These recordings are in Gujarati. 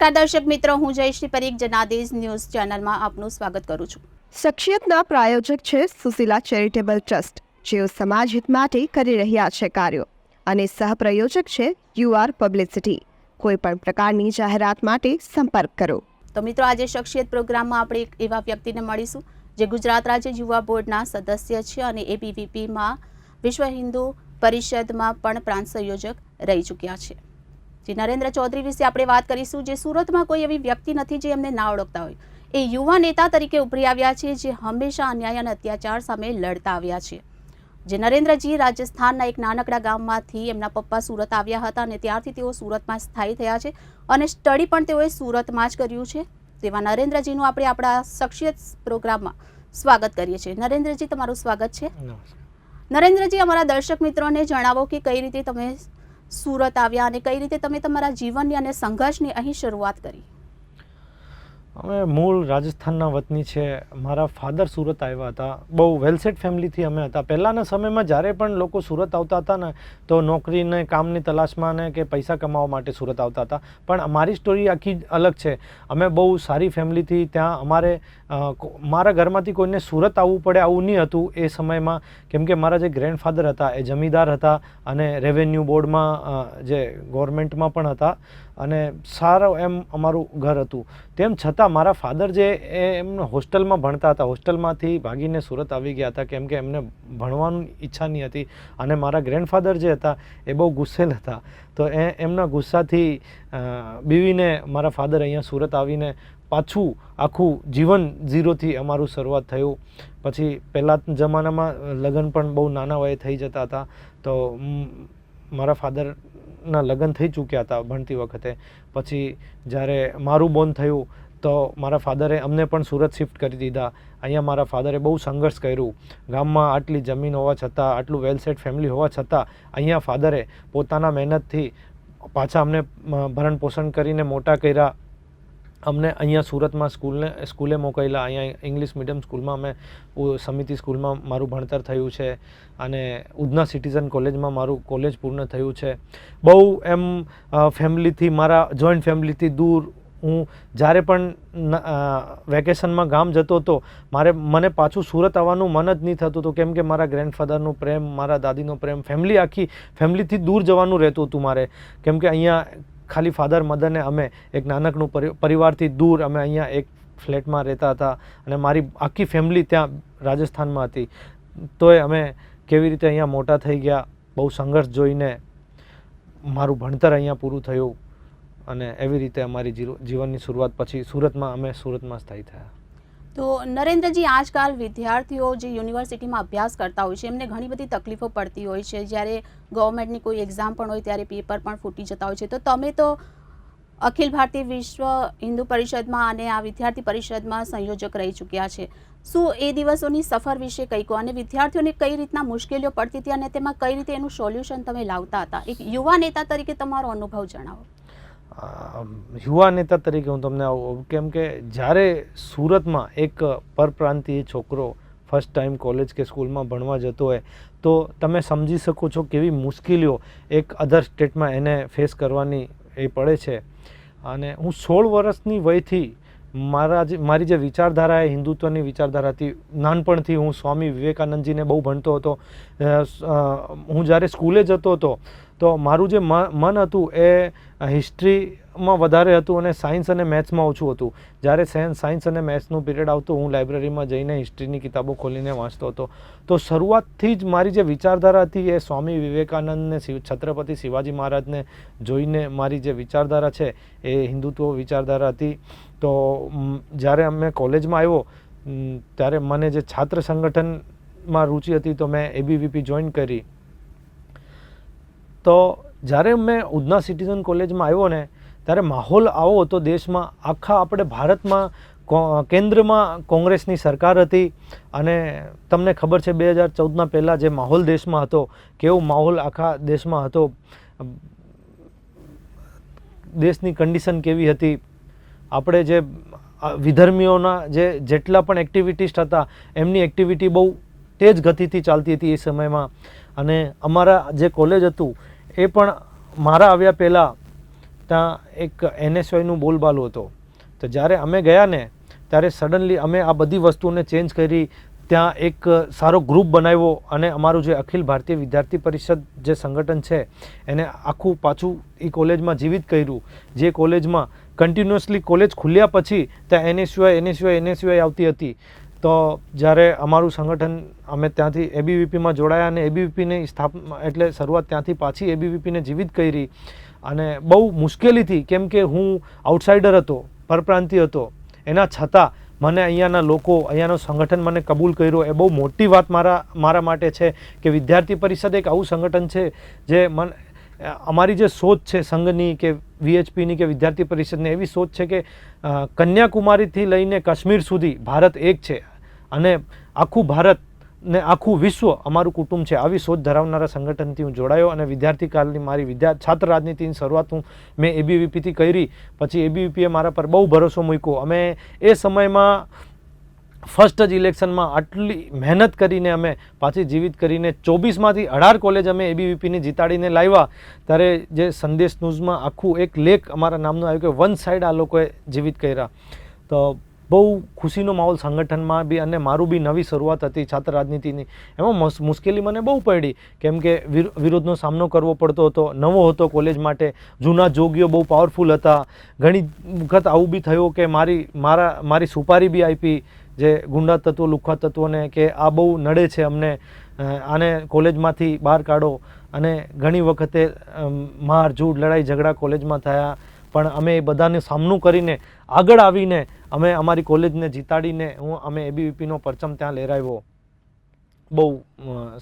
નમસ્કાર દર્શક મિત્રો, હું જયશ્રી પરીખ જનાદેશ ન્યૂઝ ચેનલમાં આપનું સ્વાગત કરું છું. શખ્સિયતના પ્રાયોજક છે સુશીલા ચેરિટેબલ ટ્રસ્ટ, જેઓ સમાજ હિત માટે કરી રહ્યા છે કાર્યો, અને સહપ્રાયોજક છે યુઆર પબ્લિસિટી. કોઈ પણ પ્રકારની જાહેરાત માટે સંપર્ક કરો. તો મિત્રો, આજે શખ્સિયત પ્રોગ્રામમાં આપણે એક એવા વ્યક્તિને મળીશું જે ગુજરાત રાજ્ય યુવા બોર્ડના સદસ્ય છે અને એબીવીપીમાં વિશ્વ હિન્દુ પરિષદમાં પણ પ્રાંત સંયોજક રહી ચૂક્યા છે. જે નરેન્દ્ર ચૌધરી વિશે આપણે વાત કરીશું, જે સુરતમાં કોઈ એવી વ્યક્તિ નથી જે એમને ના ઓળખતા હોય. એ યુવા નેતા તરીકે ઉભરી આવ્યા છે, જે હંમેશા અન્યાય અને અત્યાચાર સામે લડતા આવ્યા છે. જે નરેન્દ્રજી રાજસ્થાનના એક નાનકડા ગામમાંથી એમના પપ્પા સુરત આવ્યા હતા અને ત્યારથી તેઓ સુરતમાં સ્થાયી થયા છે અને સ્ટડી પણ તેઓએ સુરતમાં જ કર્યું છે. તેવા નરેન્દ્રજીનું આપણે આપણા શખ્સિયત પ્રોગ્રામમાં સ્વાગત કરીએ છીએ. નરેન્દ્રજી, તમારું સ્વાગત છે. નરેન્દ્રજી, અમારા દર્શક મિત્રોને જણાવો કે કઈ રીતે તમે સુરત આવ્યા અને કઈ રીતે તમે તમારા જીવનની અને સંઘર્ષની અહીં શરૂઆત કરી. અમે મૂળ રાજસ્થાનના વતની છે. મારા ફાધર સુરત આવ્યા હતા. બહુ વેલસેટ ફેમિલીથી અમે હતા. પહેલાંના સમયમાં જ્યારે પણ લોકો સુરત આવતા હતા ને, તો નોકરીને કામની તલાશમાં ને કે પૈસા કમાવા માટે સુરત આવતા હતા. પણ મારી સ્ટોરી આખી અલગ છે. અમે બહુ સારી ફેમિલીથી ત્યાં અમારે મારા ઘરમાંથી કોઈને સુરત આવવું પડે આવું નહીં હતું એ સમયમાં, કેમ કે મારા જે ગ્રેન્ડફાધર હતા એ જમીદાર હતા અને રેવન્યુ બોર્ડમાં જે ગવર્મેન્ટમાં પણ હતા અને સારું એમ અમારું ઘર હતું. તેમ છતાં મારા ફાધર જે એમને હોસ્ટેલમાં ભણતા હતા, હોસ્ટેલમાંથી ભાગીને સુરત આવી ગયા હતા, કેમ કે એમને ભણવાની ઈચ્છા નહીં હતી. અને મારા ગ્રેન્ડફાધર જે હતા એ બહુ ગુસ્સેલ હતા. તો એમના ગુસ્સાથી બીવીને મારા ફાધર અહીંયા સુરત આવીને પાછું આખું જીવન ઝીરોથી અમારું શરૂઆત થયું. પછી પહેલાં જમાનામાં લગ્ન પણ બહુ નાના વયે થઈ જતા હતા. તો મારા ફાધરના લગ્ન થઈ ચૂક્યા હતા ભણતી વખતે. પછી જ્યારે મારું બોર્ન થયું તો મારા ફાધરે અમને પણ સુરત શિફ્ટ કરી દીધા. અહીંયા મારા ફાધરે બહુ સંઘર્ષ કર્યું. ગામમાં આટલી જમીન હોવા છતાં, આટલું વેલસેટ ફેમિલી હોવા છતાં અહીંયા ફાધરે પોતાના મહેનતથી પાછા અમને ભરણ પોષણ કરીને મોટા કર્યા. અમને અહીંયા સુરતમાં સ્કૂલે મોકલેલા. અહીંયા ઇંગ્લિશ મીડિયમ સ્કૂલમાં અમે સમિતિ સ્કૂલમાં મારું ભણતર થયું છે અને ઉધના સિટીઝન કોલેજમાં મારું કોલેજ પૂર્ણ થયું છે. બહુ એમ ફેમિલીથી, મારા જોઈન્ટ ફેમિલીથી દૂર હું જ્યારે પણ વેકેશનમાં ગામ જતો હતો, મને પાછું સુરત આવવાનું મન જ નહીં થતું હતું, કેમ કે મારા ગ્રેન્ડફાધરનો પ્રેમ, મારા દાદીનો પ્રેમ, આખી ફેમિલીથી દૂર જવાનું રહેતું હતું મારે. કેમ કે અહીંયા ખાલી ફાધર, મધર ને અમે એક નાનકડું પરિવારથી દૂર અમે અહીંયા એક ફ્લેટમાં રહેતા હતા અને મારી આખી ફેમિલી ત્યાં રાજસ્થાનમાં હતી. તોય અમે કેવી રીતે અહીંયા મોટા થઈ ગયા, બહુ સંઘર્ષ જોઈને મારું ભણતર અહીંયા પૂરું થયું અને એવી રીતે અમારી જીવનની શરૂઆત પછી સુરતમાં સ્થાયી થયા. તો નરેન્દ્રજી, આજકાલ વિદ્યાર્થીઓ જે યુનિવર્સિટીમાં અભ્યાસ કરતા હોય છે એમને ઘણી બધી તકલીફો પડતી હોય છે. જ્યારે ગવર્મેન્ટની કોઈ એક્ઝામ પણ હોય ત્યારે પેપર પણ ફૂટી જતા હોય છે. તો તમે તો અખિલ ભારતીય વિશ્વ હિન્દુ પરિષદમાં અને આ વિદ્યાર્થી પરિષદમાં સંયોજક રહી ચૂક્યા છે. શું એ દિવસોની સફર વિશે કંઈ કહો અને વિદ્યાર્થીઓને કઈ રીતના મુશ્કેલીઓ પડતી હતી અને તેમાં કઈ રીતે એનું સોલ્યુશન તમે લાવતા હતા? એક યુવા નેતા તરીકે તમારો અનુભવ જણાવો. યુવા નેતા તરીકે હું તમને આવું, કેમ કે જ્યારે સુરતમાં એક પરપ્રાંતીય છોકરો ફર્સ્ટ ટાઈમ કોલેજ કે સ્કૂલમાં ભણવા જતો હોય તો તમે સમજી શકો છો કેવી મુશ્કેલીઓ એક અધર સ્ટેટમાં એને ફેસ કરવાની એ પડે છે. અને હું 16 વર્ષની વયથી મારી જે વિચારધારા એ હિન્દુત્વની વિચારધારા હતી. નાનપણથી હું સ્વામી વિવેકાનંદજીને બહુ ભણતો હતો. હું જ્યારે સ્કૂલે જતો હતો તો મારું જે મન હતું એ હિસ્ટ્રીમાં વધારે હતું અને સાયન્સ અને મેથ્સમાં ઓછું હતું. જ્યારે સાયન્સ અને મેથ્સનું પીરિયડ આવતું, હું લાઇબ્રેરીમાં જઈને હિસ્ટ્રીની કિતાબો ખોલીને વાંચતો હતો. તો શરૂઆતથી જ મારી જે વિચારધારા હતી એ સ્વામી વિવેકાનંદને, છત્રપતિ શિવાજી મહારાજને જોઈને મારી જે વિચારધારા છે એ હિન્દુત્વ વિચારધારા હતી. તો જ્યારે અમે કોલેજમાં આવ્યો ત્યારે મને જે છાત્ર સંગઠનમાં રુચિ હતી તો મેં એબીવીપી જોઈન કરી. તો જ્યારે મેં ઉધના સિટીઝન કોલેજમાં આવ્યો ને, ત્યારે માહોલ આવો હતો દેશમાં, આખા આપણે ભારતમાં કેન્દ્રમાં કોંગ્રેસની સરકાર હતી અને તમને ખબર છે 2014ના પહેલાં જે માહોલ દેશમાં હતો, કેવો માહોલ આખા દેશમાં હતો, દેશની કન્ડિશન કેવી હતી. આપણે જે વિધર્મીઓના જેટલા પણ એક્ટિવિટીસ્ટ હતા એમની એક્ટિવિટી બહુ તેજ ગતિથી ચાલતી હતી એ સમયમાં. અને અમારા જે કોલેજ હતું એ પણ મારા આવ્યા પહેલાં ત્યાં એક NSYનું બોલબાલું હતો. તો જ્યારે અમે ગયા ને ત્યારે સડનલી અમે આ બધી વસ્તુઓને ચેન્જ કરી, ત્યાં એક સારો ગ્રુપ બનાવ્યો અને અમારું જે અખિલ ભારતીય વિદ્યાર્થી પરિષદ જે સંગઠન છે એને આખું પાછું એ કોલેજમાં જીવિત કર્યું. જે કોલેજમાં કન્ટિન્યુઅસલી કોલેજ ખુલ્યા પછી ત્યાં NSY આવતી હતી. તો જ્યારે અમારું સંગઠન અમે ત્યાંથી ABVPમાં જોડાયા અને ABVPની સ્થાપના એટલે શરૂઆત ત્યાંથી પાછી ABVPને જીવિત કરી. અને બહુ મુશ્કેલીથી, કેમ કે હું આઉટસાઇડર હતો, પરપ્રાંતિ હતો, એના છતાં મને અહીંયાના લોકો, અહીંયાનું સંગઠન મને કબૂલ કર્યો. એ બહુ મોટી વાત મારા માટે છે કે વિદ્યાર્થી પરિષદ એક આવું સંગઠન છે જે અમારી જે સોચ છે સંઘની કે VHPની કે વિદ્યાર્થી પરિષદની, એવી સોચ છે કે કન્યાકુમારીથી લઈને કાશ્મીર સુધી ભારત એક છે અને આખું ભારત ને આખું વિશ્વ અમારું કુટુંબ છે. આવી સોચ ધરાવનારા સંગઠનથી હું જોડાયો અને વિદ્યાર્થી કાળની મારી છાત્ર રાજનીતિની શરૂઆત મેં ABVPથી કરી. પછી ABVPએ મારા પર બહુ ભરોસો મૂક્યો. અમે એ સમયમાં ફર્સ્ટ જ ઇલેક્શનમાં આટલી મહેનત કરીને અમે પાછી જીવિત કરીને 24માંથી 18 કોલેજ અમે ABVPની જીતાડીને લાવ્યા. ત્યારે જે સંદેશ ન્યૂઝમાં આખું એક લેખ અમારા નામનો આવ્યો કે વન સાઈડ આ લોકોએ જીવિત કર્યા. તો બહુ ખુશીનો માહોલ સંગઠનમાં બી, અને મારું બી નવી શરૂઆત હતી છાત્ર રાજનીતિની. એમાં મુશ્કેલી મને બહુ પડી, કેમ કે વિરોધનો સામનો કરવો પડતો હતો, નવો હતો કોલેજ માટે. જૂના જોગીઓ બહુ પાવરફુલ હતા. ઘણી વખત આવું બી થયું કે મારી સુપારી બી આપી જે ગુંડા તત્વો, લુખ્ખા તત્વોને, કે આ બહુ નડે છે અમને, આને કોલેજમાંથી બહાર કાઢો. અને ઘણી વખતે માર ઝૂડ, લડાઈ ઝઘડા કોલેજમાં થયા. પણ અમે એ બધાનો સામનો કરીને આગળ આવીને અમે અમારી કોલેજને જીતાડીને અમે ABVPનો પરચમ ત્યાં લહેરાવ્યો. બહુ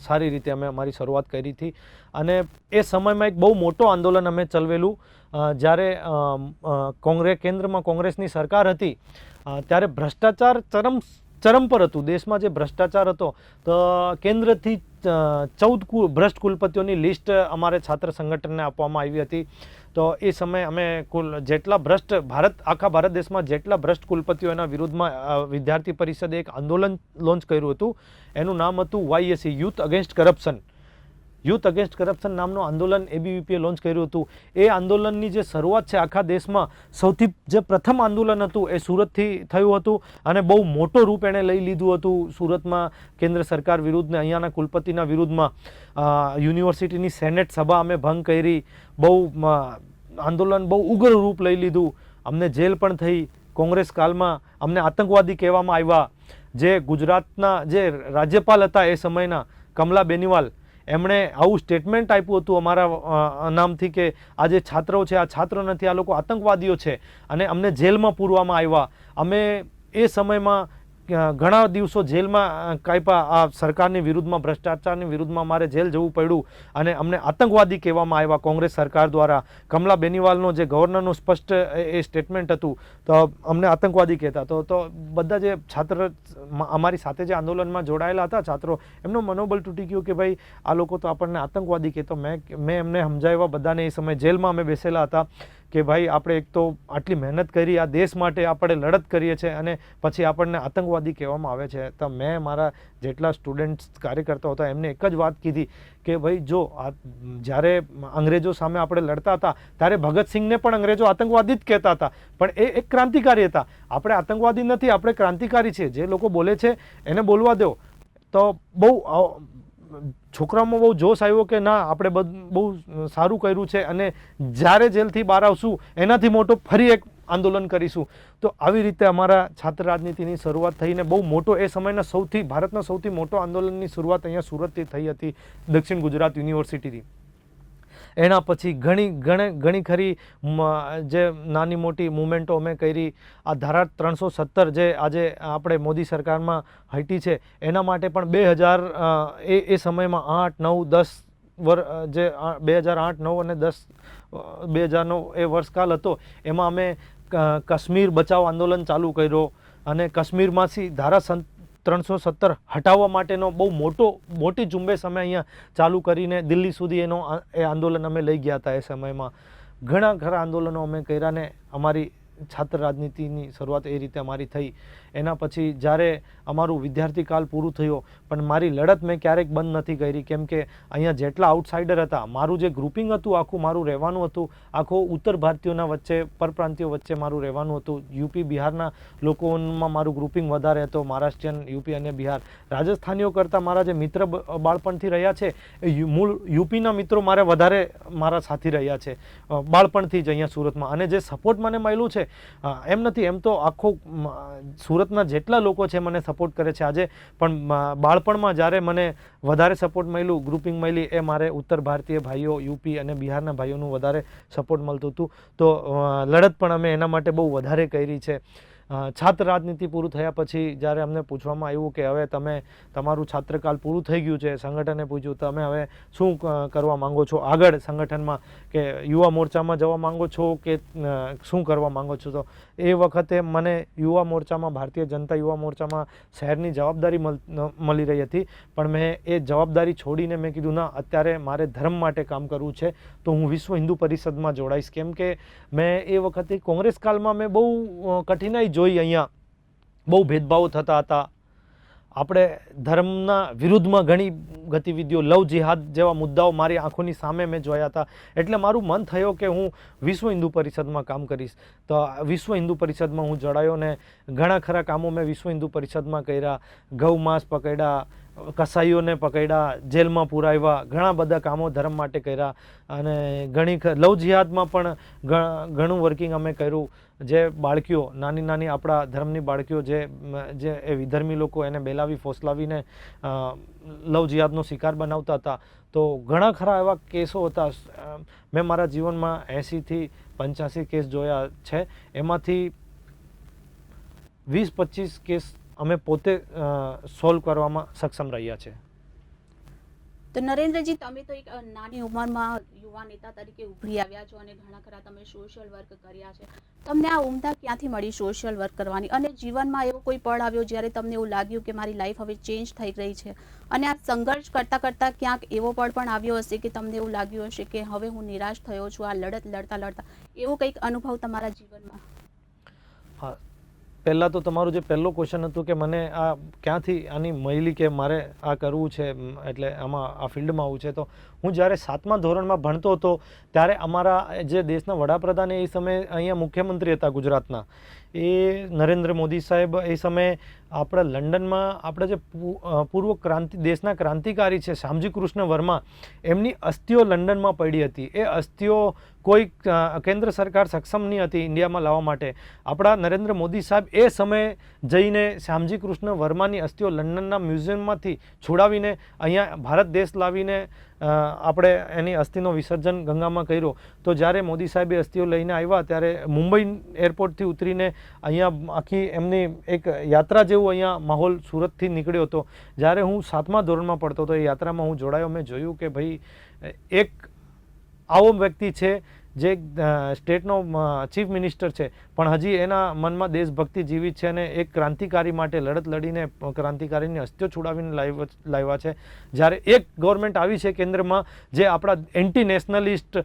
સારી રીતે અમે અમારી શરૂઆત કરી હતી. અને એ સમયમાં એક બહુ મોટો આંદોલન અમે ચલાવેલું. જ્યારે કેન્દ્રમાં કોંગ્રેસની સરકાર હતી ત્યારે ભ્રષ્ટાચાર ચરમ પર હતું. દેશમાં જે ભ્રષ્ટાચાર હતો, તો કેન્દ્રથી 14 ભ્રષ્ટ કુલપતિઓની લિસ્ટ અમારે છાત્ર સંગઠનને આપવામાં આવી હતી. તો એ સમયે અમે જેટલા ભ્રષ્ટ આખા ભારત દેશમાં જેટલા ભ્રષ્ટ કુલપતિઓ એના વિરુદ્ધમાં વિદ્યાર્થી પરિષદે એક આંદોલન લોન્ચ કર્યું હતું. એનું નામ હતું YAC, youth against corruption. Youth against corruption નામનું આંદોલન ABVPએ લોન્ચ કર્યું હતું. એ આંદોલનની જે શરૂઆત છે આખા દેશમાં સૌથી જે પ્રથમ આંદોલન હતું એ સુરતથી થયું હતું. અને બહુ મોટો રૂપ એણે લઈ લીધું હતું સુરતમાં કેન્દ્ર સરકાર વિરુદ્ધને અહીંયાના કુલપતિના વિરુદ્ધમાં. યુનિવર્સિટીની સેનેટ સભા અમે ભંગ કરી. આંદોલન બહુ ઉગ્ર રૂપ લઈ લીધું. અમને જેલ પણ થઈ. કોંગ્રેસ કાળમાં અમને આતંકવાદી કહેવામાં આવ્યા. જે ગુજરાતના જે રાજ્યપાલ હતા એ સમયના, કમલા બેનિવાલ, એમણે આવું સ્ટેટમેન્ટ આપ્યું હતું અમારા નામથી કે આ જે છાત્રો છે આ છાત્રો નથી, આ લોકો આતંકવાદીઓ છે, અને અમને જેલમાં પૂરવામાં આવ્યા. અમે એ સમયમાં ઘણા દિવસો જેલમાં કાપ્યા. આ સરકારની વિરુદ્ધમાં, ભ્રષ્ટાચારની વિરુદ્ધમાં અમારે જેલ જવું પડ્યું અને અમને આતંકવાદી કહેવામાં આવ્યા કોંગ્રેસ સરકાર દ્વારા. કમલા બેનિવાલનો જે ગવર્નરનું સ્પષ્ટ એ સ્ટેટમેન્ટ હતું, તો અમને આતંકવાદી કહેતા. તો બધા જે છાત્ર અમારી સાથે જે આંદોલનમાં જોડાયેલા હતા છાત્રો, એમનો મનોબળ તૂટી ગયું કે ભાઈ આ લોકો તો આપણને આતંકવાદી કહેતો. મેં એમને સમજાવ્યા બધાને. એ સમયે જેલમાં અમે બેસેલા હતા કે ભાઈ આપણે એક તો આટલી મહેનત કરી, આ દેશ માટે આપણે લડત કરીએ છીએ, અને પછી આપણને આતંકવાદી કહેવામાં આવે છે. તો મેં મારા જેટલા સ્ટુડન્ટ્સ કાર્યકર્તા હતા એમને એક જ વાત કીધી કે ભાઈ જો જ્યારે અંગ્રેજો સામે આપણે લડતા હતા ત્યારે ભગતસિંહને પણ અંગ્રેજો આતંકવાદી જ કહેતા હતા, પણ એ એક ક્રાંતિકારી હતા. આપણે આતંકવાદી નથી, આપણે ક્રાંતિકારી છીએ. જે લોકો બોલે છે એને બોલવા દો. તો બહુ છોકરાઓમાં બહુ જોશ આવ્યો કે ના, આપણે બહુ સારું કર્યું છે, અને જ્યારે જેલથી બહાર આવશું એનાથી મોટો ફરી એક આંદોલન કરીશું. તો આવી રીતે અમારા છાત્ર રાજનીતિની શરૂઆત થઈને બહુ મોટો, એ સમયના ભારતના સૌથી મોટો આંદોલનની શરૂઆત અહીંયા સુરતથી થઈ હતી, દક્ષિણ ગુજરાત યુનિવર્સિટીથી. એના પછી ઘણી ખરી જે નાની મોટી મુવમેન્ટો અમે કરી. આ ધારા 370 જે આજે આપણે મોદી સરકારમાં હટી છે, એના માટે પણ 2000 એ સમયમાં 8, 9, 10 જે 2008, 9 અને 10 2000નો એ વર્ષકાલ હતો. એમાં અમે કાશ્મીર બચાવ આંદોલન ચાલુ કર્યો અને કાશ્મીરમાંથી ધારા 370 હટાવવા માટેનો બહુ મોટી ઝુંબેશ અમે અહીંયા ચાલુ કરીને દિલ્હી સુધી એ આંદોલન અમે લઈ ગયા હતા. એ સમયમાં ઘણા ખરા આંદોલનો અમે કર્યા ને અમારી છાત્ર રાજનીતિની શરૂઆત એ રીતે અમારી થઈ. એના પછી જ્યારે અમારું વિદ્યાર્થી કાળ પૂરું થયો, પણ મારી લડત મેં ક્યારેક બંધ નથી કરી, કેમ કે અહીંયા જેટલા આઉટસાઇડર હતા, મારું જે ગ્રુપિંગ હતું આખું મારું રહેવાનું હતું, આખો ઉત્તર ભારતીયોના વચ્ચે, પરપ્રાંતિયો વચ્ચે મારું રહેવાનું હતું. યુપી બિહારના લોકોમાં મારું ગ્રુપિંગ વધારે હતો, મહારાષ્ટ્રીયન, યુપી અને બિહાર. રાજસ્થાનીઓ કરતાં મારા જે મિત્ર બાળપણથી રહ્યા છે એ મૂળ યુપીના મિત્રો મારે વધારે મારા સાથી રહ્યા છે બાળપણથી જ અહીંયા સુરતમાં. અને જે સપોર્ટ મને મળ્યું છે એમ નથી, એમ તો આખો સુરતના જેટલા લોકો છે મને સપોર્ટ કરે છે આજે, પણ બાળપણમાં જ્યારે મને વધારે સપોર્ટ મળ્યું, ગ્રુપિંગ મળી, એ મારે ઉત્તર ભારતીય ભાઈઓ, યુપી અને બિહારના ભાઈઓનું વધારે સપોર્ટ મળતું હતું. તો લડત પણ અમે એના માટે બહુ વધારે કરી છે. છાત્ર રાજનીતિ પૂરું થયા પછી જ્યારે અમને પૂછવામાં આવ્યું કે હવે તમારું છાત્રકાળ પૂરું થઈ ગયું છે, સંગઠને પૂછ્યું તમે હવે શું કરવા માંગો છો આગળ સંગઠનમાં, કે યુવા મોરચામાં જવા માંગો છો કે શું કરવા માંગો છો? તો એ વખતે મને યુવા મોરચામાં, ભારતીય જનતા યુવા મોરચામાં શહેરની જવાબદારી મળી રહી હતી, પણ મેં એ જવાબદારી છોડીને મેં કીધું ના, અત્યારે મારે ધર્મ માટે કામ કરવું છે, તો હું વિશ્વ હિન્દુ પરિષદમાં જોડાઈશ. કેમ કે મેં એ વખતે કોંગ્રેસ કાળમાં મેં બહુ કઠિનાઈ જોઈ, અહીંયા બહુ ભેદભાવ થતા હતા, આપણે ધર્મના વિરુદ્ધમાં ઘણી ગતિવિધિઓ, લવ જિહાદ જેવા મુદ્દાઓ મારી આંખોની સામે મેં જોયા હતા. એટલે મારું મન થયો કે હું વિશ્વ હિન્દુ પરિષદમાં કામ કરીશ. તો વિશ્વ હિન્દુ પરિષદમાં હું જોડાયો ને ઘણા ખરા કામો મેં વિશ્વ હિન્દુ પરિષદમાં કર્યા. ગૌ માંસ પકડ્યા, કસાઈઓને પકડ્યા, જેલમાં પુરાવ્યા, ઘણા બધા કામો ધર્મ માટે કર્યા. અને લવ જિહાદમાં પણ ઘણું વર્કિંગ અમે કર્યું. જે બાળકીઓ, નાની નાની આપણા ધર્મની બાળકીઓ જે એ વિધર્મી લોકો એને બેલાવી ફોસલાવીને લવ જિહાદનો શિકાર બનાવતા હતા, તો ઘણા ખરા એવા કેસો હતા. મેં મારા જીવનમાં 80થી 85 કેસ જોયા છે. એમાંથી 20-25 કેસ અમે પોતે સોલ્વ કરવામાં સક્ષમ રહ્યા છે. તો નરેન્દ્રજી, તમે તો એક નાની ઉંમરમાં યુવા નેતા તરીકે ઉભરી આવ્યા છો અને ઘણા ખરા તમે સોશિયલ વર્ક કર્યા છે. તમને આ ઉમદા ક્યાંથી મળી સોશિયલ વર્ક કરવાની? અને જીવનમાં એવો કોઈ પળ આવ્યો જ્યારે તમને એવું લાગ્યું કે મારી લાઈફ હવે ચેન્જ થઈ ગઈ છે? અને આ સંઘર્ષ કરતાં કરતાં ક્યાંક એવો પળ પણ આવ્યો હશે કે તમને એવું લાગ્યું હશે કે હવે હું નિરાશ થયો છું, આ લડત લડતા એવો કંઈક અનુભવ તમારા જીવનમાં? હા, પહેલાં તો તમારું જે પહેલો ક્વેશ્ચન હતું કે મને આ ક્યાંથી આની મળી કે મારે આ કરવું છે, એટલે આમાં આ ફિલ્ડમાં આવું છે, તો હું જ્યારે 7મા ધોરણમાં ભણતો હતો ત્યારે અમારા જે દેશના વડાપ્રધાન એ સમયે અહીંયા મુખ્યમંત્રી હતા ગુજરાતના, એ નરેન્દ્ર મોદી સાહેબ, એ સમયે આપણે લંડનમાં આપણે જે દેશના ક્રાંતિકારી છે શ્યામજી કૃષ્ણ વર્મા, એમની અસ્થિઓ લંડનમાં પડી હતી. એ અસ્થિઓ કોઈ કેન્દ્ર સરકાર સક્ષમ નહીં હતી ઇન્ડિયામાં લાવવા માટે. આપણા નરેન્દ્ર મોદી સાહેબ એ સમયે જઈને શ્યામજી કૃષ્ણ વર્માની અસ્થિઓ લંડનના મ્યુઝિયમમાંથી છોડાવીને અહીંયા ભારત દેશ લાવીને આપણે એની અસ્થિનો વિસર્જન ગંગામાં કર્યો. તો જ્યારે મોદી સાહેબ એ અસ્થિઓ લઈને આવ્યા ત્યારે મુંબઈ એરપોર્ટથી ઉતરીને અહીંયા આખી એમની એક યાત્રા જેવું અહીંયા માહોલ સુરતથી નીકળ્યો હતો. જ્યારે હું 7મા ધોરણમાં પડતો હતો, એ યાત્રામાં હું જોડાયો. મેં જોયું કે ભાઈ એક આવો વ્યક્તિ છે જે સ્ટેટનો ચીફ મિનિસ્ટર છે, પણ હજી એના મનમાં દેશભક્તિ જીવિત છે અને એક ક્રાંતિકારી માટે લડત લડીને ક્રાંતિકારીની અસ્થિઓ છોડાવીને લાવ્યા છે. જ્યારે એક ગવર્મેન્ટ આવી છે કેન્દ્રમાં જે આપણા એન્ટી નેશનલિસ્ટ,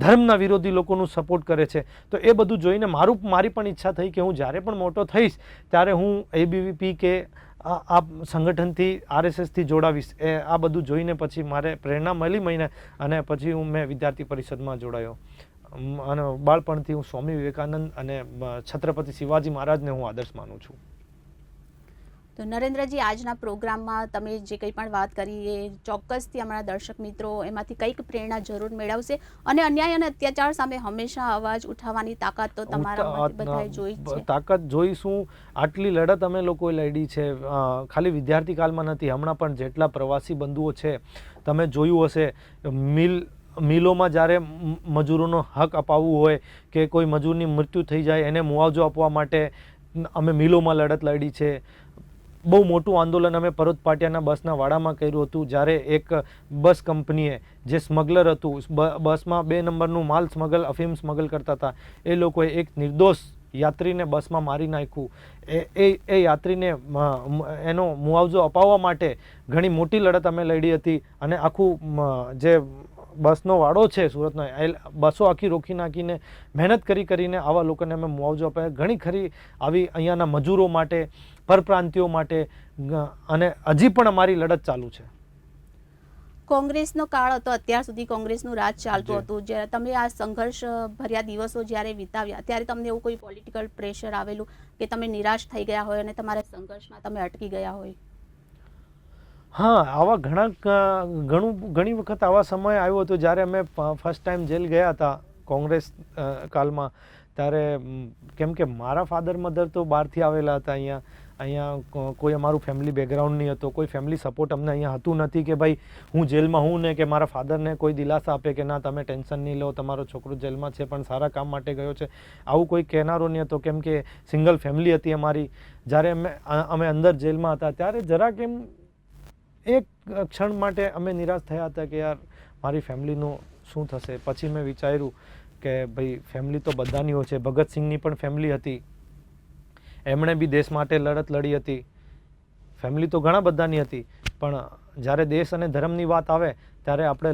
ધર્મના વિરોધી લોકોનું સપોર્ટ કરે છે, તો એ બધું જોઈને મારી પણ ઈચ્છા થઈ કે હું જ્યારે પણ મોટો થઈશ ત્યારે હું ABVP કે આ સંગઠનથી, RSSથી જોડાવીશ. આ બધું જોઈને પછી મારે પ્રેરણા મળી અને પછી મેં વિદ્યાર્થી પરિષદમાં જોડાયો. અને બાળપણથી હું સ્વામી વિવેકાનંદ અને છત્રપતિ શિવાજી મહારાજને હું આદર્શ માનું છું. તો નરેન્દ્રજી, આજના પ્રોગ્રામમાં તમે જે કંઈ પણ વાત કરી એ ચોક્કસથી અમારા દર્શક મિત્રો એમાંથી કંઈક પ્રેરણા જરૂર મેળવશે. અને અન્યાય અને અત્યાચાર સામે હંમેશા અવાજ ઉઠાવવાની તાકાત તો તમારામાંથી બધાએ જોઈ છે. તાકાત જોઈશું. આટલી લડત અમે લોકોએ લડી છે, ખાલી વિદ્યાર્થી કાળમાં નથી, હમણાં પણ જેટલા પ્રવાસી બંધુઓ છે, તમે જોયું હશે મિલોમાં જ્યારે મજૂરોનો હક અપાવવું હોય કે કોઈ મજૂરની મૃત્યુ થઈ જાય એને મુઆવજો આપવા માટે અમે મિલોમાં લડત લડી છે. બહુ મોટું આંદોલન અમે પરોત પાટિયાના બસના વાડામાં કર્યું હતું. જ્યારે એક બસ કંપનીએ, જે સ્મગલર હતું, બસમાં 2 નંબરનું માલ અફીમ સ્મગલ કરતા હતા, એ લોકોએ એક નિર્દોષ યાત્રીને બસમાં મારી નાખ્યું. એ યાત્રીને એનો મુઆવજો અપાવવા માટે ઘણી મોટી લડત અમે લડી હતી. અને આખું જે બસનો વાડો છે સુરતનો, બસો આખી રોકી નાખીને મહેનત કરીને આવા લોકોને અમે મુઆવજો આપ્યા. ઘણી ખરી આવી અહીંયાના મજૂરો માટે, પરપ્રાંતિયો માટે, અને હજી પણ અમારી લડત ચાલુ છે. કોંગ્રેસનો કાળ હતો, અત્યાર સુધી કોંગ્રેસનું રાજ ચાલતું હતું. જ્યારે તમે આ સંઘર્ષ ભર્યા દિવસો જ્યારે વિતાવ્યા ત્યારે તમને એવું કોઈ પોલિટિકલ પ્રેશર આવેલું કે તમે નિરાશ થઈ ગયા હોય અને તમારા સંઘર્ષમાં તમે અટકી ગયા હોય? હા, આવા ઘણી વખત આવા સમય આવ્યો હતો જ્યારે અમે ફર્સ્ટ ટાઈમ જેલ ગયા હતા કોંગ્રેસ કાલમાં. ત્યારે કેમ કે મારા ફાધર મધર તો બહારથી આવેલા હતા, અહીંયા કોઈ અમારું ફેમિલી બેકગ્રાઉન્ડ નહીં હતો, કોઈ ફેમિલી સપોર્ટ અમને અહીંયા હતું નથી કે ભાઈ હું જેલમાં હું ને કે મારા ફાધરને કોઈ દિલાસા આપે કે ના તમે ટેન્શન નહીં લો, તમારો છોકરો જેલમાં છે પણ સારા કામ માટે ગયો છે, આવું કોઈ કહેનારો નહીં હતો. કેમ કે સિંગલ ફેમિલી હતી અમારી. જ્યારે અમે અંદર જેલમાં હતા ત્યારે જરાક એમ એક ક્ષણ માટે અમે નિરાશ થયા હતા કે યાર મારી ફેમિલીનું શું થશે. પછી મેં વિચાર્યું કે ભાઈ ફેમિલી તો બધાની હોય છે. ભગતસિંહની પણ ફેમિલી હતી, એમણે બી દેશ માટે લડત લડી હતી. ફેમિલી તો ઘણા બધાની હતી, પણ જ્યારે દેશ અને ધર્મની વાત આવે ત્યારે આપણે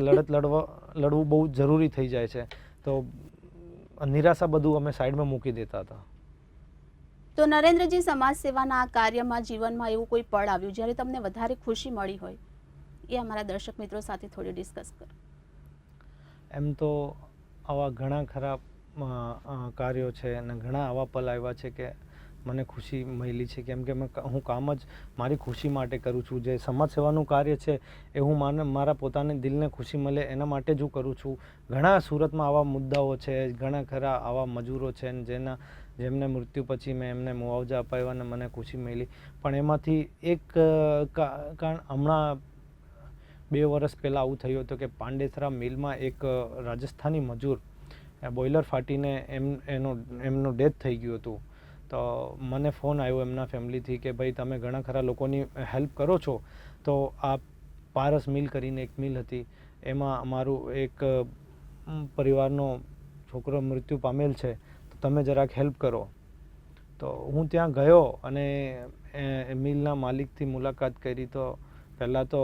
લડવું બહુ જરૂરી થઈ જાય છે. તો નિરાશા બધું અમે સાઈડમાં મૂકી દેતા હતા. તો નરેન્દ્રજી, સમાજ સેવાના આ કાર્યમાં જીવનમાં એવું કોઈ પળ આવ્યું જ્યારે તમને વધારે ખુશી મળી હોય, એ અમારા દર્શક મિત્રો સાથે થોડી ડિસ્કસ કરો. એમ તો આવા ઘણા ખરા કાર્યો છે અને ઘણા આવા પલ આવ્યા છે કે મને ખુશી મળી છે. કેમ કે હું કામ જ મારી ખુશી માટે કરું છું. જે સમાજ સેવાનું કાર્ય છે એ હું મારા પોતાને દિલને ખુશી મળે એના માટે જ હું કરું છું. ઘણા સુરતમાં આવા મુદ્દાઓ છે, ઘણા ખરા આવા મજૂરો છે જેમને મૃત્યુ પછી મેં એમને મુઆવજા અપાવ્યા અને મને ખુશી મળી. પણ એમાંથી એક કારણ હમણાં 2 વર્ષ પહેલાં આવું થયું હતું કે પાંડેસરા મિલમાં એક રાજસ્થાની મજૂર બોઇલર ફાટીને એમનું ડેથ થઈ ગયું હતું. તો મને ફોન આવ્યો એમના ફેમિલીથી કે ભાઈ તમે ઘણા ખરા લોકોની હેલ્પ કરો છો, તો આ પારસ મિલ કરીને એક મિલ હતી, એમાં અમારું એક પરિવારનો છોકરો મૃત્યુ પામેલ છે, તો તમે જરાક હેલ્પ કરો. તો હું ત્યાં ગયો અને મિલના માલિકથી મુલાકાત કરી. તો પહેલાં તો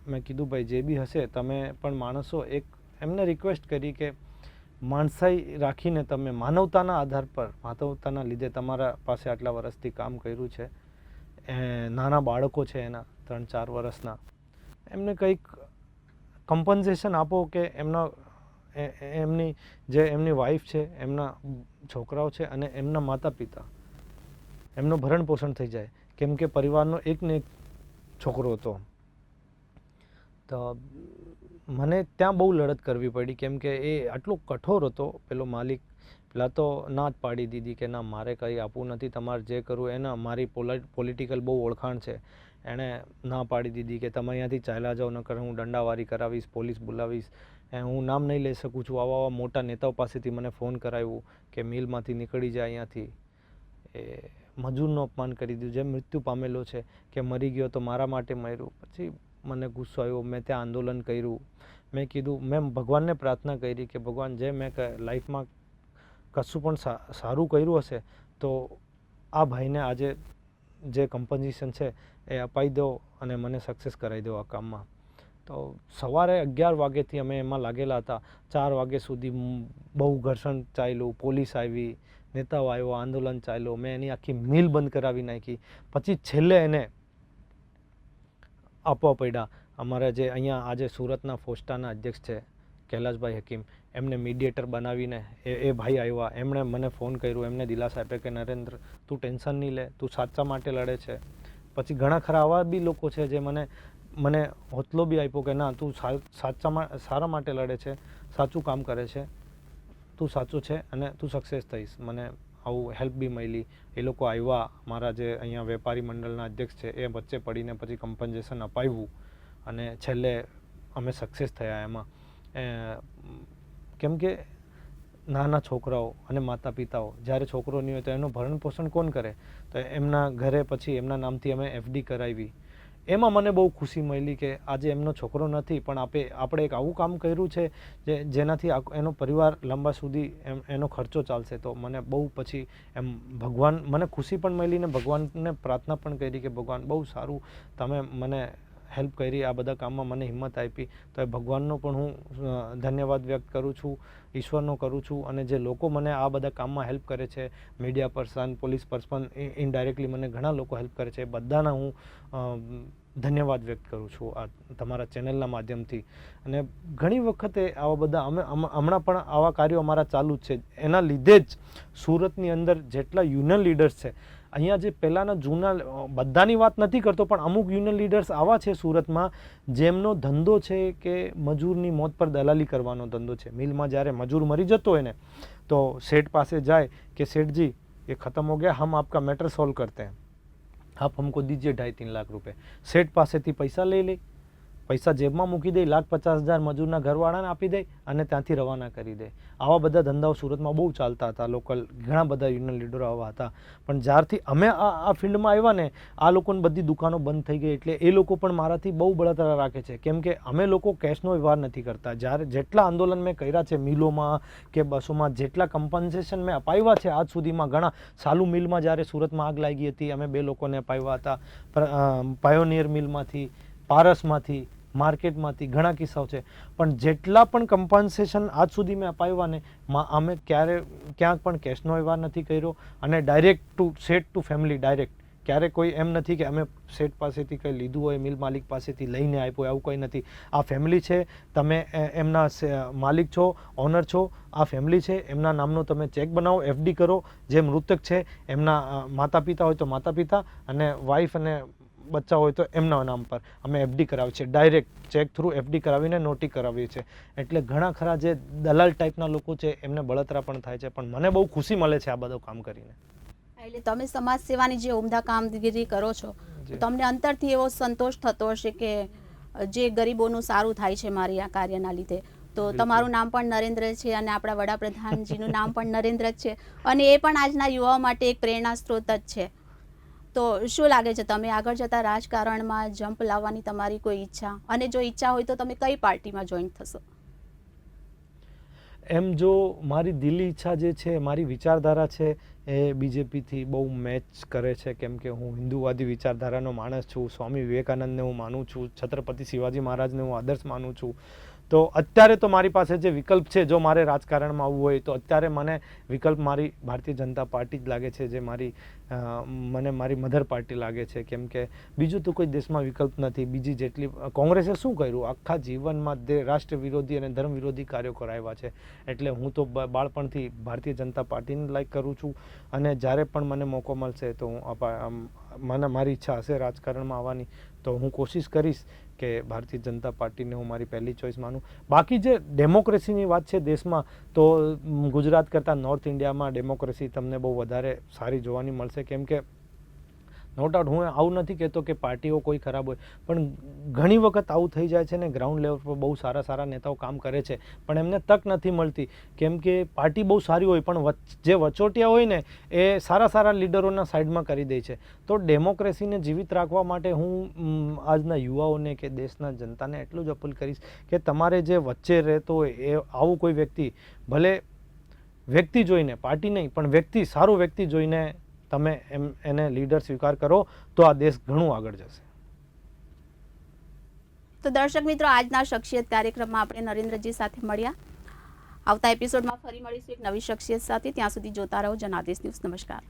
મેં કીધું ભાઈ જે બી હશે તમે પણ માણસો, એક એમને રિક્વેસ્ટ કરી કે માણસાઈ રાખીને તમે માનવતાના આધાર પર, માનવતાના લીધે તમારા પાસે આટલા વર્ષથી કામ કર્યું છે, નાના બાળકો છે એના 3-4 વર્ષના, એમને કંઈક કમ્પન્સેશન આપો કે એમની વાઈફ છે, એમના છોકરાઓ છે અને એમના માતા પિતા, એમનું ભરણ પોષણ થઈ જાય. કેમ કે પરિવારનો એક ને એક છોકરો હતો. તો મને ત્યાં બહુ લડત કરવી પડી. કેમ કે એ આટલો કઠોર હતો પેલો માલિક. પહેલાં તો ના જ પાડી દીધી કે ના મારે કંઈ આપવું નથી, તમારે જે કરવું એના, મારી પોલિટિકલ બહુ ઓળખાણ છે, એણે ના પાડી દીધી કે તમે અહીંયાથી ચાલ્યા જાઓ, નકર હું દંડાવારી કરાવીશ, પોલીસ બોલાવીશ. હું નામ નહીં લઈ શકું છું. આવા મોટા નેતાઓ પાસેથી મને ફોન કરાવ્યું કે મિલમાંથી નીકળી જાય અહીંયાથી. એ મજૂરનું અપમાન કરી દીધું. જે મૃત્યુ પામેલો છે કે મરી ગયો તો મારા માટે મર્યું. પછી મને ગુસ્સો આવ્યો. મેં ત્યાં આંદોલન કર્યું. મેં કીધું, મેં ભગવાનને પ્રાર્થના કરી કે ભગવાન જે મેં લાઈફમાં કશું પણ સારું કર્યું હશે તો આ ભાઈને આજે જે કમ્પન્સેશન છે એ અપાઈ દો અને મને સક્સેસ કરાવી દો આ કામમાં. તો સવારે 11 વાગ્યાથી અમે એમાં લાગેલા હતા. 4 વાગ્યા સુધી બહુ ઘર્ષણ ચાલ્યું, પોલીસ આવી, નેતાઓ આવ્યો, આંદોલન ચાલ્યો. મેં એની આખી મિલ બંધ કરાવી નાખી. પછી છેલ્લે એને આપવા પડ્યા. અમારા જે અહીંયા આજે સુરતના ફોસ્ટાના અધ્યક્ષ છે કૈલાશભાઈ હકીમ, એમને મીડિયેટર બનાવીને એ ભાઈ આવ્યા. એમણે મને ફોન કર્યો, એમને દિલાસા આપ્યા કે નરેન્દ્ર તું ટેન્શન નહીં લે, તું સાચા માટે લડે છે. પછી ઘણા ખરા આવા બી લોકો છે જે મને હોતલો બી આપ્યો કે ના તું સારા માટે લડે છે, સાચું કામ કરે છે, તું સાચું છે અને તું સક્સેસ થઈશ. મને આવું હેલ્પ બી મળી. એ લોકો આવ્યા, મારા જે અહીંયા વેપારી મંડળના અધ્યક્ષ છે એ વચ્ચે પડીને પછી કમ્પન્સેશન અપાવ્યું અને છેલ્લે અમે સક્સેસ થયા એમાં. કેમ કે નાના છોકરાઓ અને માતા પિતાઓ, જ્યારે છોકરો નહીં હોય તો એનું ભરણ પોષણ કોણ કરે? તો એમના ઘરે પછી એમના નામથી અમે FD કરાવી. એમાં મને બહુ ખુશી મળી કે આજે એમનો છોકરો નથી પણ આપણે એક આવું કામ કર્યું છે જેનાથી એનો પરિવાર લાંબા સુધી એનો ખર્ચો ચાલશે. તો મને બહુ પછી એમ મને ખુશી પણ મળી ને ભગવાનને પ્રાર્થના પણ કરી કે ભગવાન બહુ સારું તમે મને હેલ્પ કરી, આ બધા કામમાં મને હિંમત આપી, તો એ ભગવાનનો પણ હું ધન્યવાદ વ્યક્ત કરું છું, ઈશ્વરનો કરું છું. અને જે લોકો મને આ બધા કામમાં હેલ્પ કરે છે, media person, police person, indirectly મને ઘણા લોકો હેલ્પ કરે છે, બધાના હું ધન્યવાદ વ્યક્ત કરું છું આ તમારા ચેનલના માધ્યમથી. અને ઘણી વખતે આવા બધા હમણાં પણ આવા કાર્યો અમારા ચાલુ જ છે. એના લીધે જ સુરતની અંદર જેટલા યુનિયન લીડર્સ છે, અહીંયા જે પહેલાંના જૂના, બધાની વાત નથી કરતો, પણ અમુક યુનિયન લીડર્સ આવા છે સુરતમાં જેમનો ધંધો છે કે મજૂરની મોત પર દલાલી કરવાનો ધંધો છે. મિલમાં જ્યારે મજૂર મરી જતો હોય ને તો શેઠ પાસે જાય કે શેઠજી ये ख़त्म हो गया, हम आपका मैटर सॉल्व करते हैं, आप हमको दीजिए 2.5-3 लाख रुपए. શેઠ પાસેથી પૈસા લઈ લે, પૈસા જેબમાં મૂકી દે, 1,50,000 મજૂરના ઘરવાળાને આપી દે અને ત્યાંથી રવાના કરી દે. આવા બધા ધંધાઓ સુરતમાં બહુ ચાલતા હતા. લોકલ ઘણા બધા યુનિયન લીડરો આવા હતા. પણ જ્યારથી અમે આ ફિલ્ડમાં આવ્યા ને, આ લોકોની બધી દુકાનો બંધ થઈ ગઈ. એટલે એ લોકો પણ મારાથી બહુ બળતરા રાખે છે, કેમ કે અમે લોકો કેશનો વ્યવહાર નથી કરતા. જ્યારે જેટલા આંદોલન મેં કર્યા છે મિલોમાં કે બસોમાં, જેટલા કમ્પન્સેશન મેં અપાવ્યા છે આજ સુધીમાં, ઘણા સાલુ મિલમાં જ્યારે સુરતમાં આગ લાગી હતી, અમે 2 લોકોને અપાવ્યા હતા. પાયોનિયર મિલમાંથી, પારસમાંથી, માર્કેટમાંથી ઘણા કિસ્સાઓ છે. પણ જેટલા પણ કમ્પન્સેશન આજ સુધી મેં અપાવ્યા ને, અમે ક્યાંક પણ કેશનો વ્યવહાર નથી કર્યો. અને direct to Sheth two family, direct. ક્યારે કોઈ એમ નથી કે અમે શેઠ પાસેથી કંઈ લીધું હોય, મિલ માલિક પાસેથી લઈને આપ્યો, આવું કંઈ નથી. આ ફેમિલી છે, તમે એમના માલિક છો, ઓનર છો. આ ફેમિલી છે, એમના નામનો તમે ચેક બનાવો, FD કરો. જે મૃતક છે એમના માતા પિતા હોય તો માતા પિતા, અને વાઈફ અને બચ્ચા હોય તો એમના નામ પર અમે FD કરાવીએ છીએ. ડાયરેક્ટ ચેક થ્રુ FD કરાવીને નોટી કરાવીએ છીએ. એટલે ઘણા ખરા જે દલાલ ટાઈપના લોકો છે એમને બળતરા પણ થાય છે, પણ મને બહુ ખુશી મળે છે આ બધું કામ કરીને. એટલે તમે સમાજ સેવાની જે ઉમદા કામગીરી કરો છો, તો તમને અંતરથી એવો સંતોષ થતો હશે કે જે ગરીબોનું સારું થાય છે મારી આ કાર્યના લીધે. તો તમારું નામ પણ નરેન્દ્ર છે અને આપણા વડાપ્રધાનજીનું નામ પણ નરેન્દ્ર જ છે, અને એ પણ આજના યુવાઓ માટે એક પ્રેરણા સ્ત્રોત જ છે. તો શું લાગે છે, તમે આગળ જતા રાજકારણમાં જમ્પ લાવવાની તમારી કોઈ ઈચ્છા, અને જો ઈચ્છા હોય તો તમે કઈ પાર્ટીમાં જોઈન થશો? એમ જો મારી દિલી ઈચ્છા જે છે, મારી વિચારધારા છે એ બીજેપીથી બહુ મેચ કરે છે, કેમ કે હું હિન્દુવાદી વિચારધારાનો માણસ છું. સ્વામી વિવેકાનંદને હું માનું છું, છત્રપતિ શિવાજી મહારાજને હું આદર્શ માનું છું. તો અત્યારે તો મારી પાસે જે વિકલ્પ છે, જો મારે રાજકારણમાં આવવું હોય તો અત્યારે મને વિકલ્પ મારી ભારતીય જનતા પાર્ટી જ લાગે છે, જે મને મારી મધર પાર્ટી લાગે છે. કેમ કે બીજું તો કોઈ દેશમાં વિકલ્પ નથી. બીજી જેટલી કોંગ્રેસે શું કર્યું આખા જીવનમાં, રાષ્ટ્ર વિરોધી અને ધર્મ વિરોધી કાર્યો કરાવ્યા છે. એટલે હું તો બાળપણથી ભારતીય જનતા પાર્ટીને લાઈક કરું છું. અને જ્યારે પણ મને મોકો મળશે તો મારી ઈચ્છા હશે રાજકારણમાં આવવાની, તો હું કોશિશ કરીશ કે ભારતીય જનતા પાર્ટીને હું મારી પહેલી ચોઈસ માનું. બાકી જે ડેમોક્રેસીની વાત છે દેશમાં, તો ગુજરાત કરતાં નોર્થ ઇન્ડિયામાં ડેમોક્રેસી તમને બહુ વધારે સારી જોવાની મળશે. કેમ કે નો ડાઉટ, હું આવું નથી કહેતો કે પાર્ટીઓ કોઈ ખરાબ હોય, પણ ઘણી વખત આવું થઈ જાય છે ને, ગ્રાઉન્ડ લેવલ પર બહુ સારા સારા નેતાઓ કામ કરે છે, પણ એમને તક નથી મળતી. કેમ કે પાર્ટી બહુ સારી હોય, પણ જે વચોટિયા હોય ને એ સારા સારા લીડરોના સાઈડમાં કરી દે છે. તો ડેમોક્રેસીને જીવિત રાખવા માટે હું આજના યુવાઓને કે દેશના જનતાને એટલું જ અપીલ કરીશ કે તમારે જે વચ્ચે રહેતો હોય એ આવું કોઈ વ્યક્તિ, ભલે વ્યક્તિ જોઈને, પાર્ટી નહીં પણ વ્યક્તિ, સારો વ્યક્તિ જોઈને તમે એને લીડર સ્વીકાર કરો તો આ દેશ ઘણું આગળ જશે. તો દર્શક મિત્રો, આજના શખ્સિયત કાર્યક્રમમાં આપણે નરેન્દ્રજી સાથે મળ્યા. આવતા એપિસોડમાં ફરી મળીશું એક નવી શખ્સિયત સાથે. ત્યાં સુધી જોતા રહો જનાદેશ ન્યૂઝ. નમસ્કાર.